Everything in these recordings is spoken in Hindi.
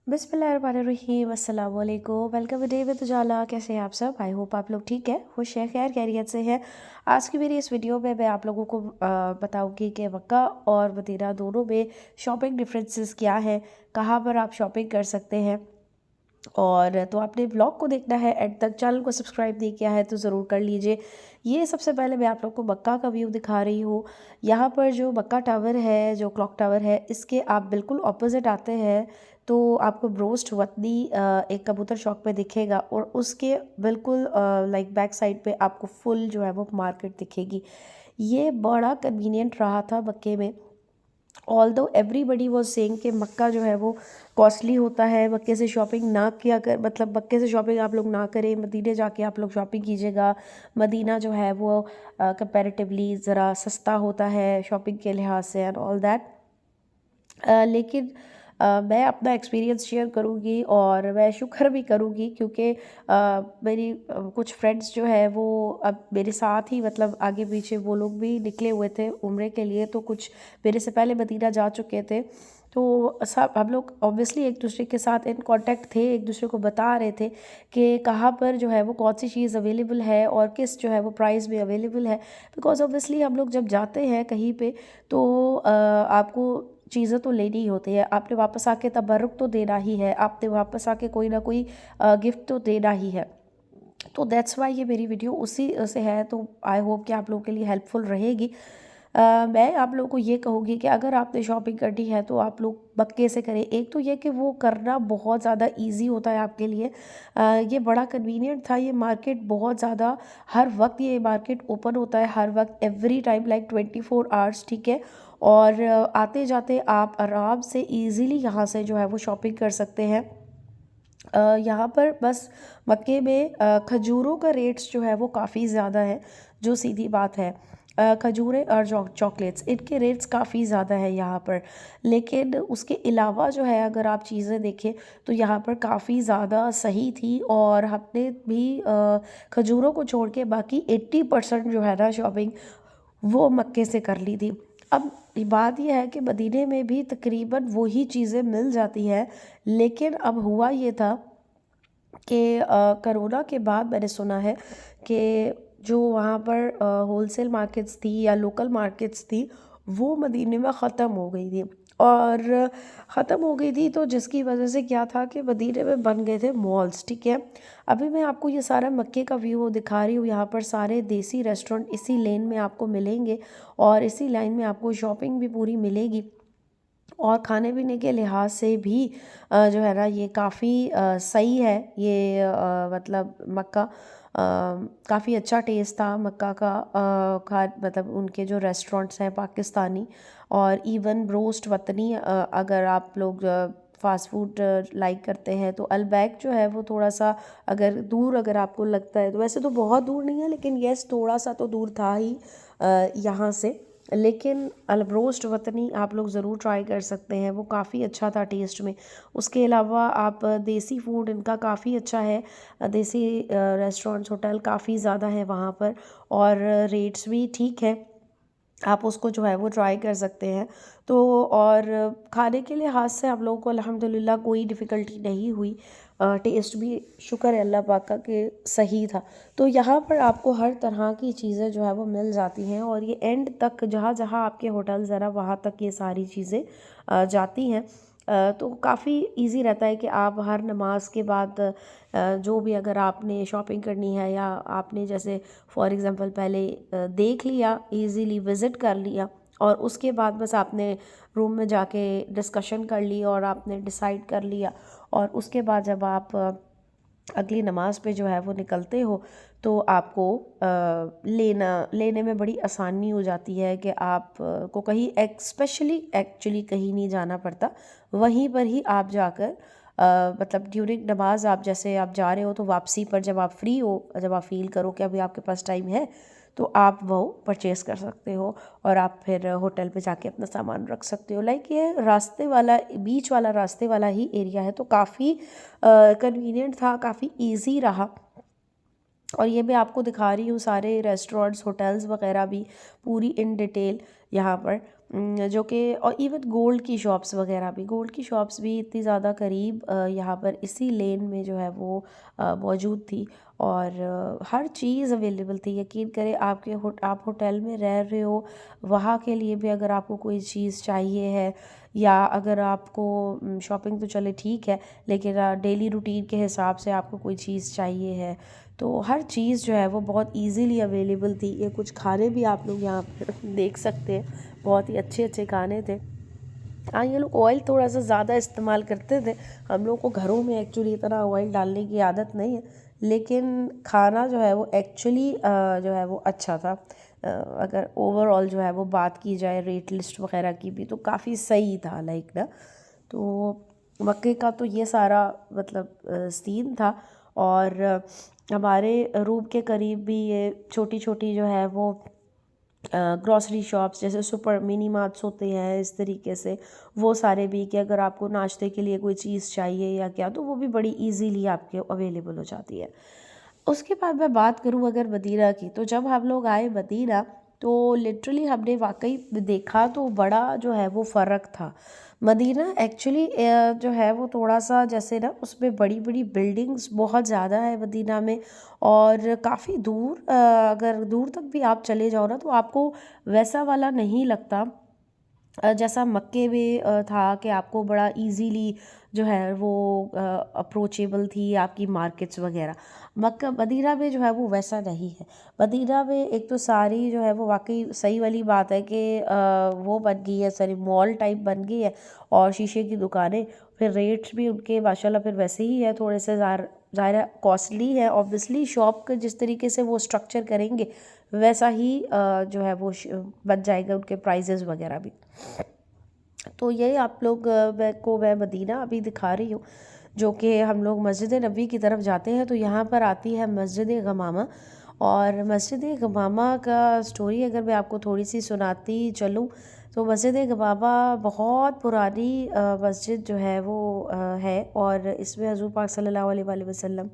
बिस्मिल्लाहिर्रहमानिर्रहीम अस्सलाम वालेकुम। वेलकम डे विद उजाला। कैसे हैं आप सब? आई होप आप लोग ठीक है, खुश हैं, खैर खैरियत से हैं। आज की मेरी इस वीडियो में मैं आप लोगों को बताऊंगी कि मक्का और मदीना दोनों में शॉपिंग डिफरेंसेस क्या हैं, कहाँ पर आप शॉपिंग कर सकते हैं। और तो आपने ब्लॉग को देखना है एंड तक। चैनल को सब्सक्राइब नहीं किया है तो ज़रूर कर लीजिए। ये सबसे पहले मैं आप लोग को मक्का का व्यू दिखा रही हूँ। यहाँ पर जो मक्का टावर है, जो क्लॉक टावर है, इसके आप बिल्कुल ऑपोजिट आते हैं तो आपको ब्रोस्ट वतनी एक कबूतर शॉप पे दिखेगा और उसके बिल्कुल लाइक बैक साइड पे आपको फुल जो है वो मार्केट दिखेगी। ये बड़ा कन्वीनियंट रहा था मक्के में। ऑल्दो एवरीबडी वॉज सेइंग कि मक्का जो है वो कॉस्टली होता है, मक्के से शॉपिंग ना किया कर, मतलब मक्के से शॉपिंग आप लोग ना करें, मदीने जाके आप लोग शॉपिंग कीजिएगा। मदीना जो है वो कंपैरेटिवली ज़रा सस्ता होता है शॉपिंग के लिहाज से एंड ऑल दैट। लेकिन मैं अपना एक्सपीरियंस शेयर करूँगी और मैं शुक्र भी करूँगी क्योंकि मेरी कुछ फ्रेंड्स जो है वो अब मेरे साथ ही, मतलब आगे पीछे वो लोग भी निकले हुए थे उम्रे के लिए, तो कुछ मेरे से पहले मदीना जा चुके थे। तो सब हम लोग ऑब्वियसली एक दूसरे के साथ इन कांटेक्ट थे, एक दूसरे को बता रहे थे कि कहाँ पर जो है वो कौन सी चीज़ अवेलेबल है और किस जो है वो प्राइस में अवेलेबल है। बिकॉज ऑब्वियसली हम लोग जब जाते हैं कहीं पे तो आपको चीज़ें तो लेनी ही होती है, आपने वापस आके तबर्रुक तो देना ही है, आपने वापस आके कोई ना कोई गिफ्ट तो देना ही है। तो दैट्स वाई ये मेरी वीडियो उसी से है, तो आई होप कि आप लोगों के लिए हेल्पफुल रहेगी। मैं आप लोगों को ये कहूँगी कि अगर आपने शॉपिंग करनी है तो आप लोग मक्के से करें। एक तो ये कि वो करना बहुत ज़्यादा इजी होता है आपके लिए। ये बड़ा कन्वीनियंट था। ये मार्केट बहुत ज़्यादा, हर वक्त ये मार्केट ओपन होता है, हर वक्त एवरी टाइम लाइक 24 आवर्स, ठीक है। और आते जाते आप आराम से इजीली यहाँ से जो है वो शॉपिंग कर सकते हैं। यहाँ पर बस मक्के में खजूरों का रेट्स जो है वो काफ़ी ज़्यादा है, जो सीधी बात है। खजूरें और चॉकलेट्स, इनके रेट्स काफ़ी ज़्यादा है यहाँ पर। लेकिन उसके अलावा जो है अगर आप चीज़ें देखें तो यहाँ पर काफ़ी ज़्यादा सही थी और हमने भी खजूरों को छोड़ के बाकी 80% जो है ना शॉपिंग वो मक्के से कर ली थी। अब बात यह है कि मदीने में भी तकरीबन वही चीज़ें मिल जाती हैं, लेकिन अब हुआ ये था कि कोरोना के बाद मैंने सुना है कि जो वहाँ पर होलसेल मार्केट्स थी या लोकल मार्केट्स थी वो मदीने में ख़त्म हो गई थी। और ख़त्म हो गई थी तो जिसकी वजह से क्या था कि मदीने में बन गए थे मॉल्स, ठीक है। अभी मैं आपको ये सारा मक्के का व्यू दिखा रही हूँ। यहाँ पर सारे देसी रेस्टोरेंट इसी लेन में आपको मिलेंगे और इसी लाइन में आपको शॉपिंग भी पूरी मिलेगी। और खाने पीने के लिहाज से भी जो है ना ये काफ़ी सही है। ये मतलब मक्का काफ़ी अच्छा टेस्ट था मक्का का। खा मतलब उनके जो रेस्टोरेंट्स हैं पाकिस्तानी और इवन रोस्ट वतनी, अगर आप लोग फास्ट फूड लाइक करते हैं तो अलबैक जो है वो थोड़ा सा अगर दूर अगर आपको लगता है तो, वैसे तो बहुत दूर नहीं है लेकिन यस थोड़ा सा तो दूर था ही यहाँ से। लेकिन रोस्ट वतनी आप लोग ज़रूर ट्राई कर सकते हैं, वो काफ़ी अच्छा था टेस्ट में। उसके अलावा आप देसी फूड इनका काफ़ी अच्छा है। देसी रेस्टोरेंट्स होटल काफ़ी ज़्यादा है वहाँ पर और रेट्स भी ठीक है, आप उसको जो है वो ट्राई कर सकते हैं। तो और खाने के लिहाज से हम लोगों को अल्हम्दुलिल्लाह कोई डिफ़िकल्टी नहीं हुई। टेस्ट भी शुक्र है अल्लाह पाक का कि सही था। तो यहाँ पर आपको हर तरह की चीज़ें जो है वो मिल जाती हैं और ये एंड तक जहाँ जहाँ आपके होटल्स है ना वहाँ तक ये सारी चीज़ें जाती हैं। तो काफ़ी इजी रहता है कि आप हर नमाज के बाद जो भी अगर आपने शॉपिंग करनी है या आपने जैसे फॉर एग्ज़ाम्पल पहले देख लिया, इजीली विज़िट कर लिया और उसके बाद बस आपने रूम में जाके डिस्कशन कर ली और आपने डिसाइड कर लिया और उसके बाद जब आप अगली नमाज पे जो है वो निकलते हो तो आपको लेने में बड़ी आसानी हो जाती है कि आप को कहीं स्पेशली एक्चुअली कहीं नहीं जाना पड़ता। वहीं पर ही आप जाकर मतलब ड्यूरिंग नमाज आप जैसे आप जा रहे हो तो वापसी पर जब आप फ्री हो, जब आप फील करो कि अभी आपके पास टाइम है तो आप वो परचेज़ कर सकते हो और आप फिर होटल पे जाके अपना सामान रख सकते हो। लाइक ये रास्ते वाला, बीच वाला रास्ते वाला ही एरिया है तो काफ़ी कन्वीनियंट था, काफ़ी इजी रहा। और ये मैं आपको दिखा रही हूँ सारे रेस्टोरेंट्स होटल्स वगैरह भी पूरी इन डिटेल यहाँ पर, जो कि और इवन गोल्ड की शॉप्स वगैरह भी, गोल्ड की शॉप्स भी इतनी ज़्यादा करीब यहाँ पर इसी लेन में जो है वो मौजूद थी। और हर चीज़ अवेलेबल थी। यकीन करें, आप होटल में रह रहे हो, वहाँ के लिए भी अगर आपको कोई चीज़ चाहिए है, या अगर आपको शॉपिंग तो चले ठीक है, लेकिन डेली रूटीन के हिसाब से आपको कोई चीज़ चाहिए है, तो हर चीज़ जो है वो बहुत इजीली अवेलेबल थी। ये कुछ खाने भी आप लोग यहाँ पर देख सकते हैं, बहुत ही अच्छे अच्छे खाने थे। हाँ, ये लोग ऑयल थोड़ा सा ज़्यादा इस्तेमाल करते थे। हम लोग को घरों में एक्चुअली इतना ऑयल डालने की आदत नहीं है, लेकिन खाना जो है वो एक्चुअली जो है वो अच्छा था। अगर ओवरऑल जो है वो बात की जाए रेट लिस्ट वगैरह की भी, तो काफ़ी सही था लाइक ना। तो मक्के का तो ये सारा मतलब सीन था। और हमारे रूम के करीब भी ये छोटी छोटी जो है वो ग्रॉसरी शॉप्स, जैसे सुपर मिनी मार्ट्स होते हैं इस तरीके से, वो सारे भी, कि अगर आपको नाश्ते के लिए कोई चीज़ चाहिए या क्या, तो वो भी बड़ी इजीली आपके अवेलेबल हो जाती है। उसके बाद मैं बात करूँ अगर मदीना की, तो जब हम लोग आए मदीना, तो लिटरली हमने वाकई देखा तो बड़ा जो है वो फ़र्क था। मदीना एक्चुअली जो है वो थोड़ा सा जैसे ना, उसमें बड़ी बड़ी बिल्डिंग्स बहुत ज़्यादा है मदीना में। और काफ़ी दूर अगर दूर तक भी आप चले जाओ ना, तो आपको वैसा वाला नहीं लगता जैसा मक्के में था, कि आपको बड़ा इजीली जो है वो अप्रोचेबल थी आपकी मार्केट्स वगैरह। मक्का मदीना में जो है वो वैसा नहीं है। मदीना में एक तो सारी जो है वो वाकई सही वाली बात है कि वो बन गई है, सारी मॉल टाइप बन गई है, और शीशे की दुकानें। फिर रेट्स भी उनके माशाल्लाह फिर वैसे ही है, थोड़े से ज़ाहिर कॉस्टली है ऑब्वियसली। शॉप का जिस तरीके से वो स्ट्रक्चर करेंगे, वैसा ही जो है वो बन जाएगा उनके प्राइजेज़ वगैरह भी। तो यही आप लोग मैं मदीना अभी दिखा रही हूँ, जो कि हम लोग मस्जिद नबी की तरफ जाते हैं, तो यहाँ पर आती है मस्जिद गमामा। और मस्जिद गमामा का स्टोरी अगर मैं आपको थोड़ी सी सुनाती चलूँ, तो मस्जिद गमामा बहुत पुरानी मस्जिद जो है वो है। और इसमें हज़ूर पाक सल्लल्लाहु अलैहि वसल्लम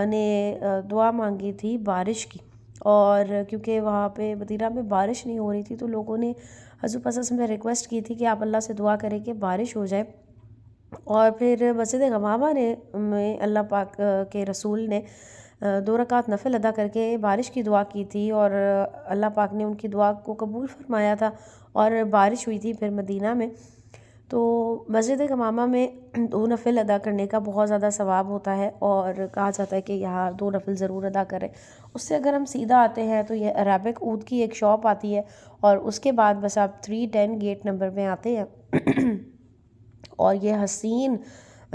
ने दुआ मांगी थी बारिश की। और क्योंकि वहाँ पे मदीना में बारिश नहीं हो रही थी, तो लोगों ने हज़ूर पाक सल्लल्लाहु अलैहि वसल्लम ने रिक्वेस्ट की थी कि आप अल्लाह से दुआ करें कि बारिश हो जाए। और फिर मस्जिद गमामा ने में अल्लाह पाक के रसूल ने 2 रकात नफ़िल अदा करके बारिश की दुआ की थी, और अल्लाह पाक ने उनकी दुआ को कबूल फरमाया था, और बारिश हुई थी फिर मदीना में। तो मस्जिद गमामा में 2 नफ़िल अदा करने का बहुत ज़्यादा सवाब होता है, और कहा जाता है कि यहाँ 2 नफ़िल ज़रूर अदा करें। उससे अगर हम सीधा आते हैं, तो ये अरेबिक ऊद की एक शॉप आती है, और उसके बाद बस आप 310 गेट नंबर में आते हैं और ये हसीन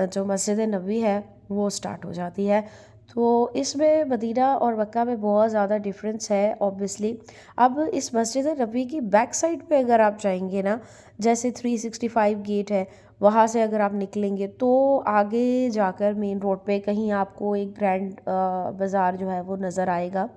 जो मस्जिद नबी है वो स्टार्ट हो जाती है। तो इसमें मदीना और मक्का में बहुत ज़्यादा डिफरेंस है ऑब्वियसली। अब इस मस्जिद नबी की बैक साइड पे अगर आप जाएंगे ना, जैसे 365 गेट है, वहाँ से अगर आप निकलेंगे, तो आगे जाकर मेन रोड पे कहीं आपको एक ग्रैंड बाज़ार जो है वो नज़र आएगा,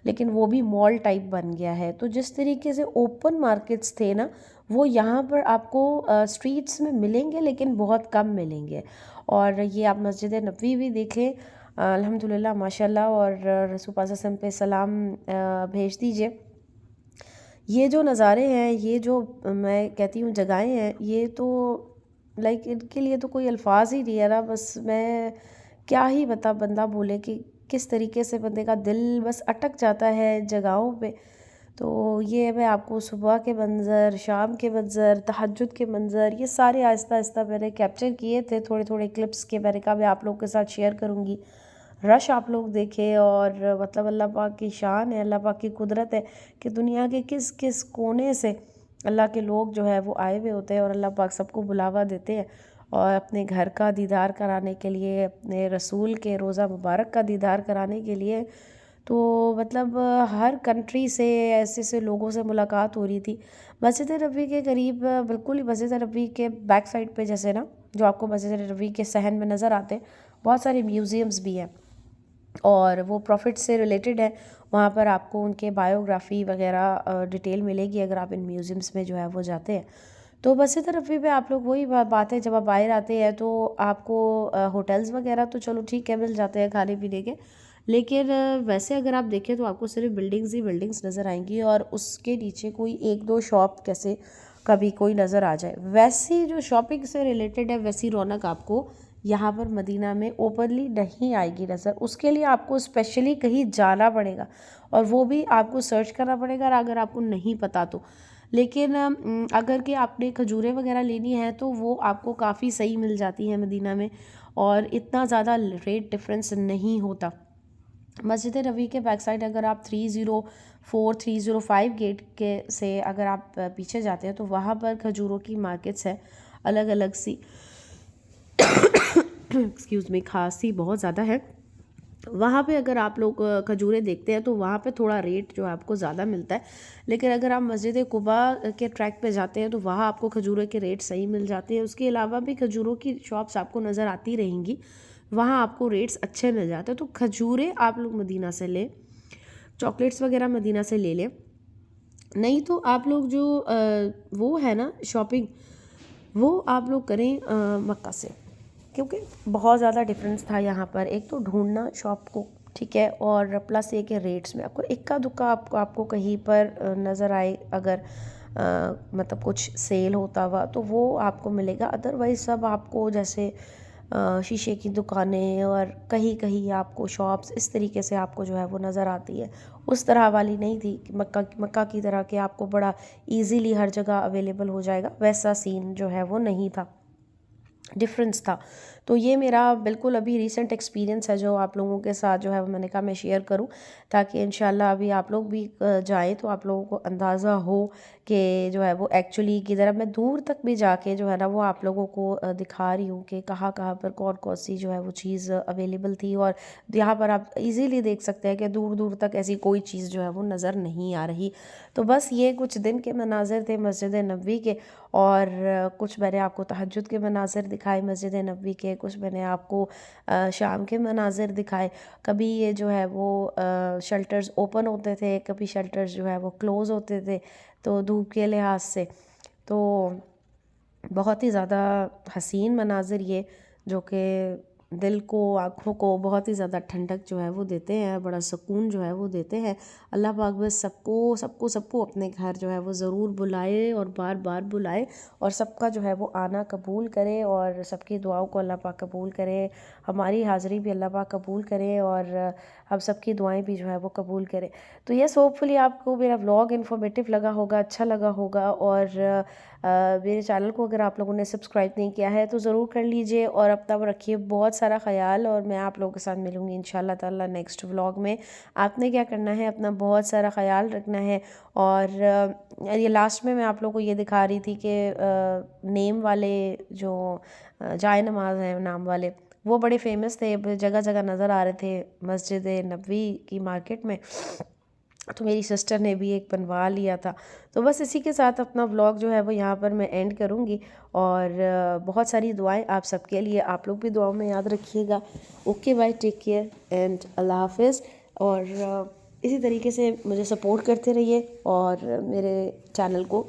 लेकिन वो भी मॉल टाइप बन गया है। तो जिस तरीके से ओपन मार्केट्स थे ना, वो यहाँ पर आपको स्ट्रीट्स में मिलेंगे, लेकिन बहुत कम मिलेंगे। और ये आप मस्जिद नबवी भी देखें, अल्हम्दुलिल्लाह माशाल्लाह, और रसूल पाक सल्लल्लाहु अलैहि वसल्लम पे सलाम भेज दीजिए। ये जो नज़ारे हैं, ये जो मैं कहती हूँ जगहें हैं, ये तो लाइक इनके लिए तो कोई अल्फाज ही नहीं है ना। बस मैं क्या ही बंदा बोले कि किस तरीके से बंदे का दिल बस अटक जाता है जगहों पे। तो ये मैं आपको सुबह के मंज़र, शाम के मंज़र, तहज्जुद के मंज़र, ये सारे आहिस्ता आहिस्ता मैंने कैप्चर किए थे थोड़े थोड़े क्लिप्स के। मैंने कहा मैं आप लोगों के साथ शेयर करूँगी। रश आप लोग देखें, और मतलब अल्लाह पाक की शान है, अल्लाह पाक की कुदरत है कि दुनिया के किस किस कोने से अल्लाह के लोग जो है वो आए हुए होते हैं, और अल्लाह पाक सबको बुलावा देते हैं, और अपने घर का दीदार कराने के लिए, अपने रसूल के रोज़ा मुबारक का दीदार कराने के लिए। तो मतलब हर कंट्री से ऐसे ऐसे लोगों से मुलाकात हो रही थी। मस्जिद नबी के करीब बिल्कुल ही मस्जिद नबी के बैक साइड पे, जैसे ना जो आपको मस्जिद नबी के सहन में नज़र आते हैं, बहुत सारे म्यूज़ियम्स भी हैं, और वो प्रॉफिट से रिलेटेड है। वहाँ पर आपको उनके बायोग्राफ़ी वगैरह डिटेल मिलेगी अगर आप इन म्यूज़ियम्स में जो है वो जाते हैं। तो मस्जिद नबवी पे आप लोग वही बात है, जब आप बाहर आते हैं तो आपको होटल्स वगैरह तो चलो ठीक है मिल जाते हैं खाने पीने के, लेकिन वैसे अगर आप देखें तो आपको सिर्फ बिल्डिंग्स ही बिल्डिंग्स नज़र आएंगी और उसके नीचे कोई एक दो शॉप कैसे कभी कोई नज़र आ जाए। वैसी जो शॉपिंग से रिलेटेड है वैसी रौनक आपको यहाँ पर मदीना में ओपनली नहीं आएगी नज़र। उसके लिए आपको स्पेशली कहीं जाना पड़ेगा और वो भी आपको सर्च करना पड़ेगा अगर आपको नहीं पता तो। लेकिन अगर कि आपने खजूरें वगैरह लेनी है तो वो आपको काफ़ी सही मिल जाती है मदीना में और इतना ज़्यादा रेट डिफरेंस नहीं होता। मस्जिद नबी के बैक साइड अगर आप 304 305 गेट के से अगर आप पीछे जाते हैं तो वहाँ पर खजूरों की मार्केट्स है अलग अलग सी। एक्सक्यूज़ मी, खांसी बहुत ज़्यादा है। वहाँ पे अगर आप लोग खजूरें देखते हैं तो वहाँ पे थोड़ा रेट जो है आपको ज़्यादा मिलता है। लेकिन अगर आप मस्जिद कुबा के ट्रैक पे जाते हैं तो वहाँ आपको खजूरों के रेट सही मिल जाते हैं। उसके अलावा भी खजूरों की शॉप्स आपको नज़र आती रहेंगी, वहाँ आपको रेट्स अच्छे मिल जाते हैं। तो खजूरें आप लोग मदीना से लें, चॉकलेट्स वगैरह मदीना से ले लें। नहीं तो आप लोग जो वो है ना शॉपिंग, वो आप लोग करें मक्का से, क्योंकि बहुत ज़्यादा डिफरेंस था यहाँ पर। एक तो ढूंढना शॉप को, ठीक है, और प्लस ये कि रेट्स में आपको इक्का दुक्का आपको कहीं पर नज़र आए अगर मतलब कुछ सेल होता हुआ तो वो आपको मिलेगा। अदरवाइज़ सब आपको जैसे शीशे की दुकानें और कहीं कहीं आपको शॉप्स इस तरीके से आपको जो है वो नज़र आती है। उस तरह वाली नहीं थी कि मक्का की तरह कि आपको बड़ा इजीली हर जगह अवेलेबल हो जाएगा, वैसा सीन जो है वो नहीं था, डिफरेंस था। तो ये मेरा बिल्कुल अभी रीसेंट एक्सपीरियंस है जो आप लोगों के साथ जो है वो मैंने कहा मैं शेयर करूं, ताकि इंशाल्लाह अभी आप लोग भी जाएं तो आप लोगों को अंदाज़ा हो कि जो है वो एक्चुअली किधर। अब मैं दूर तक भी जाके जो है ना वो आप लोगों को दिखा रही हूँ कि कहाँ कहाँ पर कौन कौन सी जो है वो चीज़ अवेलेबल थी। और यहाँ पर आप इजीली देख सकते हैं कि दूर दूर तक ऐसी कोई चीज़ जो है वो नज़र नहीं आ रही। तो बस ये कुछ दिन के मनाजिर थे मस्जिद नबवी के, और कुछ मैंने आपको तहज्जुद के मनाजिर दिखाए मस्जिद नबवी के, कुछ मैंने आपको शाम के मनाजिर दिखाए। कभी ये जो है वो शेल्टर्स ओपन होते थे, कभी शेल्टर्स जो है वो क्लोज़ होते थे, तो धूप के लिहाज से तो बहुत ही ज़्यादा हसीन मनाजिर ये, जो कि दिल को आँखों को बहुत ही ज़्यादा ठंडक जो है वो देते हैं, बड़ा सुकून जो है वो देते हैं। अल्लाह पाक बस सबको सबको सबको अपने घर जो है वो ज़रूर बुलाए और बार बार बुलाए और सबका जो है वो आना कबूल करे और सबकी दुआओं को अल्लाह पाक कबूल करे। हमारी हाज़िरी भी अल्लाह पाक कबूल करे और हम सबकी दुआएं भी जो है वो कबूल करे। तो यस, होपफुली आपको मेरा व्लॉग इन्फॉर्मेटिव लगा होगा, अच्छा लगा होगा। और मेरे चैनल को अगर आप लोगों ने सब्सक्राइब नहीं किया है तो ज़रूर कर लीजिए और अपना रखिए बहुत सारा ख्याल। और मैं आप लोगों के साथ मिलूँगी इंशाल्लाह ताला नेक्स्ट व्लॉग में। आपने क्या करना है, अपना बहुत सारा ख्याल रखना है। और ये लास्ट में मैं आप लोगों को ये दिखा रही थी कि नेम वाले जो जाए नमाज हैं नाम वाले, वो बड़े फेमस थे, जगह जगह नज़र आ रहे थे मस्जिद नबवी की मार्केट में। तो मेरी सिस्टर ने भी एक बनवा लिया था। तो बस इसी के साथ अपना व्लॉग जो है वो यहाँ पर मैं एंड करूँगी। और बहुत सारी दुआएं आप सबके लिए, आप लोग भी दुआओं में याद रखिएगा। Okay bye, take care and अल्लाह हाफिज़। और इसी तरीके से मुझे सपोर्ट करते रहिए और मेरे चैनल को